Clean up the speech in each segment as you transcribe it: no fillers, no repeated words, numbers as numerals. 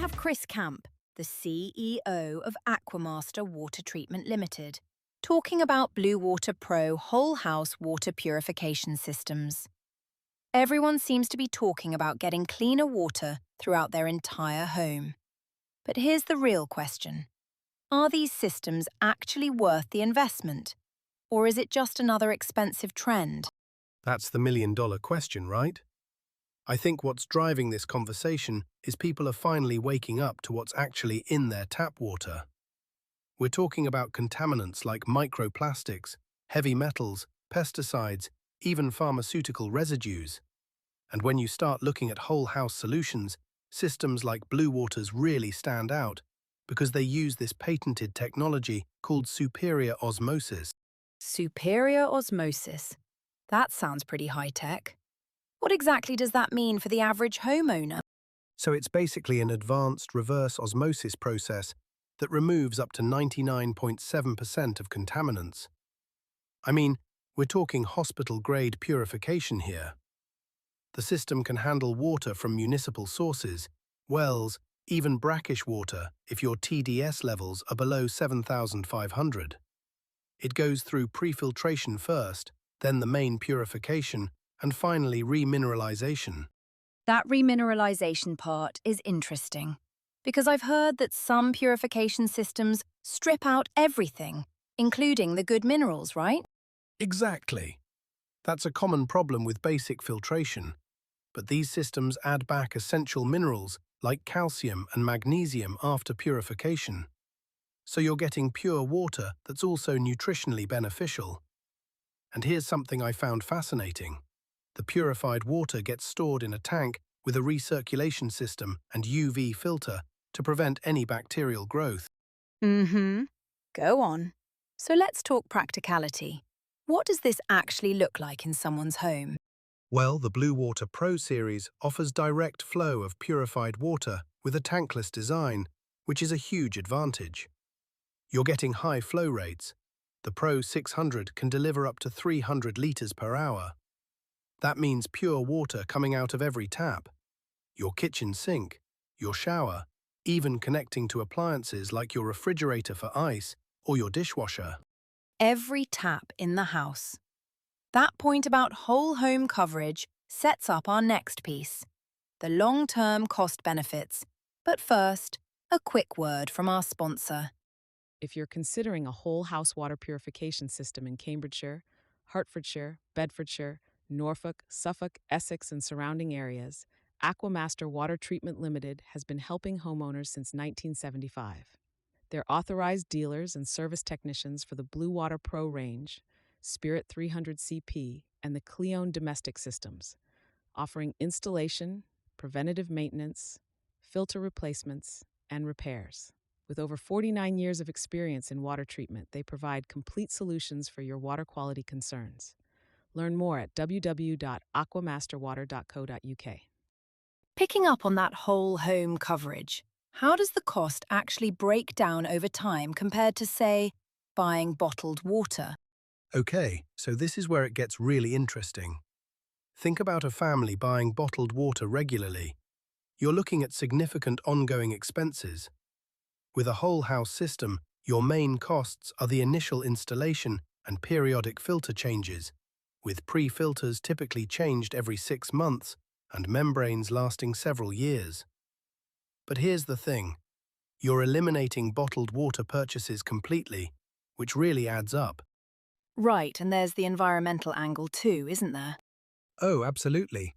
have Chris Camp, the CEO of Aquamaster Water Treatment Limited, talking about Bluewater Pro whole house water purification systems. Everyone seems to be talking about getting cleaner water throughout their entire home. But here's the real question. Are these systems actually worth the investment? Or is it just another expensive trend? That's the million-dollar question, right? I think what's driving this conversation is people are finally waking up to what's actually in their tap water. We're talking about contaminants like microplastics, heavy metals, pesticides, even pharmaceutical residues. And when you start looking at whole house solutions, systems like Bluewater's really stand out because they use this patented technology called SuperiorOsmosis. SuperiorOsmosis. That sounds pretty high-tech. What exactly does that mean for the average homeowner? So it's basically an advanced reverse osmosis process that removes up to 99.7% of contaminants. I mean, we're talking hospital-grade purification here. The system can handle water from municipal sources, wells, even brackish water if your TDS levels are below 7,500. It goes through pre-filtration first, then the main purification, and finally remineralization. That remineralization part is interesting, because I've heard that some purification systems strip out everything, including the good minerals, right? Exactly. That's a common problem with basic filtration, but these systems add back essential minerals like calcium and magnesium after purification. So you're getting pure water that's also nutritionally beneficial. And here's something I found fascinating. The purified water gets stored in a tank with a recirculation system and UV filter to prevent any bacterial growth. Go on. So let's talk practicality. What does this actually look like in someone's home? Well, the Bluewater Pro series offers direct flow of purified water with a tankless design, which is a huge advantage. You're getting high flow rates. The Pro 600 can deliver up to 300 liters per hour. That means pure water coming out of every tap. Your kitchen sink, your shower, even connecting to appliances like your refrigerator for ice or your dishwasher. Every tap in the house. That point about whole home coverage sets up our next piece, the long-term cost benefits. But first, a quick word from our sponsor. If you're considering a whole house water purification system in Cambridgeshire, Hertfordshire, Bedfordshire, Norfolk, Suffolk, Essex, and surrounding areas, Aquamaster Water Treatment Limited has been helping homeowners since 1975. They're authorized dealers and service technicians for the Bluewater Pro range, Spirit 300 CP, and the Cleone domestic systems, offering installation, preventative maintenance, filter replacements, and repairs. With over 49 years of experience in water treatment, they provide complete solutions for your water quality concerns. Learn more at www.aquamasterwater.co.uk. Picking up on that whole home coverage, how does the cost actually break down over time compared to, say, buying bottled water? Okay, so this is where it gets really interesting. Think about a family buying bottled water regularly. You're looking at significant ongoing expenses. With a whole house system, your main costs are the initial installation and periodic filter changes, with pre-filters typically changed every 6 months and membranes lasting several years. But here's the thing. You're eliminating bottled water purchases completely, which really adds up. Right, and there's the environmental angle too, isn't there? Oh, absolutely.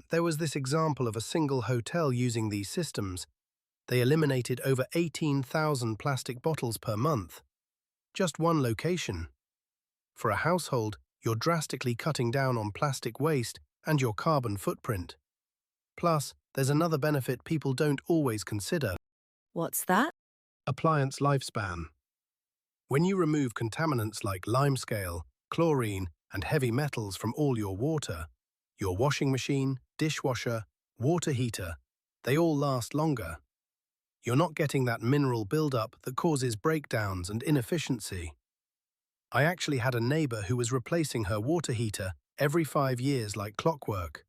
There was this example of a single hotel using these systems. They eliminated over 18,000 plastic bottles per month. Just one location. For a household, you're drastically cutting down on plastic waste and your carbon footprint. Plus, there's another benefit people don't always consider. What's that? Appliance lifespan. When you remove contaminants like limescale, chlorine, and heavy metals from all your water, your washing machine, dishwasher, water heater, they all last longer. You're not getting that mineral buildup that causes breakdowns and inefficiency. I actually had a neighbor who was replacing her water heater every 5 years like clockwork.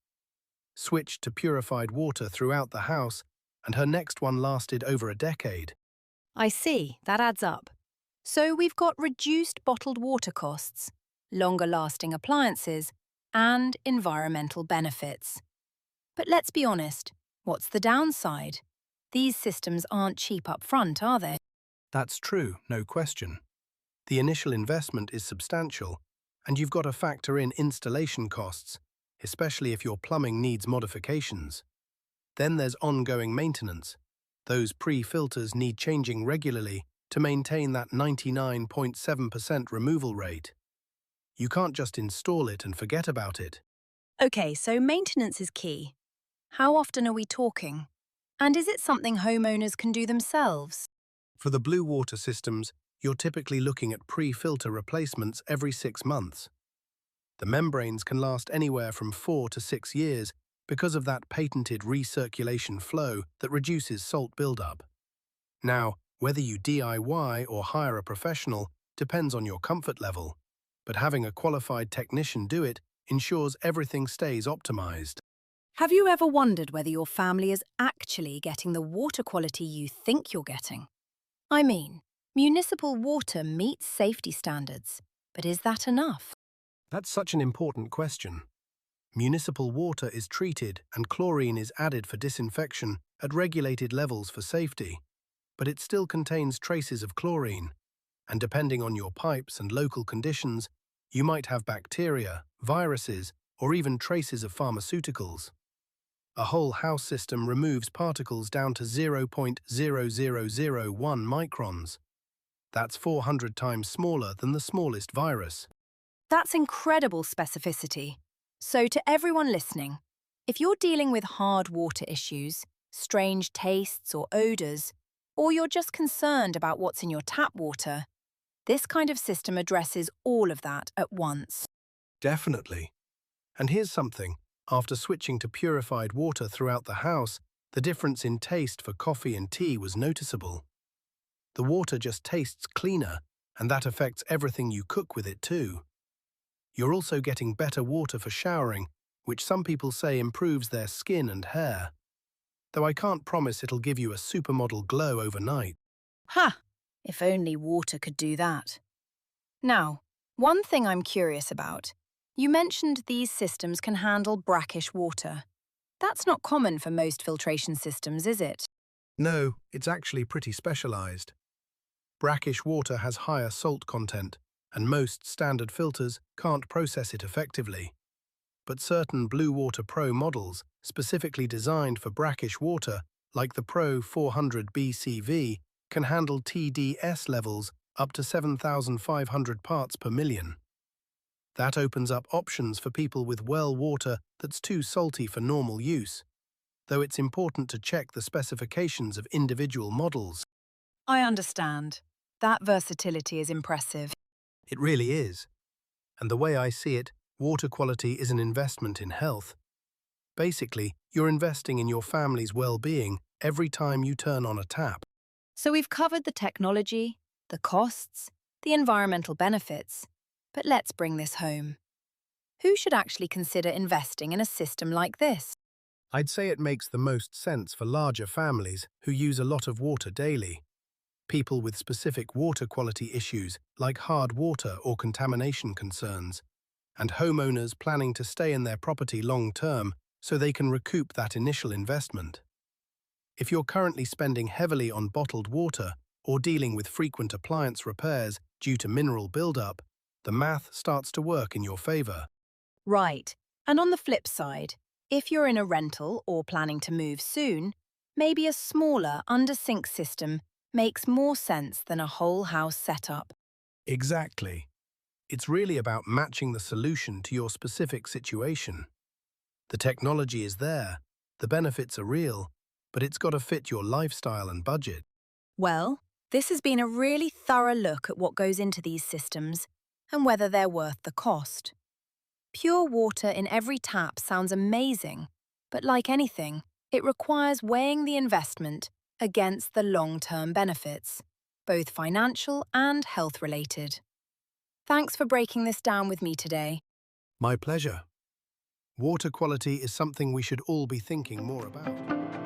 Switched to purified water throughout the house, and her next one lasted over a decade. I see, that adds up. So we've got reduced bottled water costs, longer-lasting appliances, and environmental benefits. But let's be honest, what's the downside? These systems aren't cheap up front, are they? That's true, no question. The initial investment is substantial, and you've got to factor in installation costs, especially if your plumbing needs modifications. Then there's ongoing maintenance. Those pre-filters need changing regularly to maintain that 99.7% removal rate. You can't just install it and forget about it. Okay, so maintenance is key. How often are we talking? And is it something homeowners can do themselves? For the Bluewater systems, you're typically looking at pre-filter replacements every 6 months. The membranes can last anywhere from 4 to 6 years because of that patented recirculation flow that reduces salt buildup. Now, whether you DIY or hire a professional depends on your comfort level, but having a qualified technician do it ensures everything stays optimized. Have you ever wondered whether your family is actually getting the water quality you think you're getting? I mean, municipal water meets safety standards, but is that enough? That's such an important question. Municipal water is treated and chlorine is added for disinfection at regulated levels for safety, but it still contains traces of chlorine, and depending on your pipes and local conditions, you might have bacteria, viruses, or even traces of pharmaceuticals. A whole house system removes particles down to 0.0001 microns. That's 400 times smaller than the smallest virus. That's incredible specificity. So to everyone listening, if you're dealing with hard water issues, strange tastes or odours, or you're just concerned about what's in your tap water, this kind of system addresses all of that at once. Definitely. And here's something. After switching to purified water throughout the house, the difference in taste for coffee and tea was noticeable. The water just tastes cleaner, and that affects everything you cook with it too. You're also getting better water for showering, which some people say improves their skin and hair. Though I can't promise it'll give you a supermodel glow overnight. Ha! If only water could do that. Now, one thing I'm curious about. You mentioned these systems can handle brackish water. That's not common for most filtration systems, is it? No, it's actually pretty specialized. Brackish water has higher salt content, and most standard filters can't process it effectively. But certain Bluewater Pro models, specifically designed for brackish water, like the Pro 400 BCV, can handle TDS levels up to 7,500 parts per million. That opens up options for people with well water that's too salty for normal use, though it's important to check the specifications of individual models. I understand. That versatility is impressive. It really is. And the way I see it, water quality is an investment in health. Basically, you're investing in your family's well-being every time you turn on a tap. So we've covered the technology, the costs, the environmental benefits. But let's bring this home. Who should actually consider investing in a system like this? I'd say it makes the most sense for larger families who use a lot of water daily. People with specific water quality issues like hard water or contamination concerns, and homeowners planning to stay in their property long-term so they can recoup that initial investment. If you're currently spending heavily on bottled water or dealing with frequent appliance repairs due to mineral buildup, the math starts to work in your favor. Right. And on the flip side, if you're in a rental or planning to move soon, maybe a smaller under-sink system makes more sense than a whole house setup. Exactly. It's really about matching the solution to your specific situation. The technology is there, the benefits are real, but it's got to fit your lifestyle and budget. Well, this has been a really thorough look at what goes into these systems and whether they're worth the cost. Pure water in every tap sounds amazing, but like anything, it requires weighing the investment against the long-term benefits, both financial and health-related. Thanks for breaking this down with me today. My pleasure. Water quality is something we should all be thinking more about.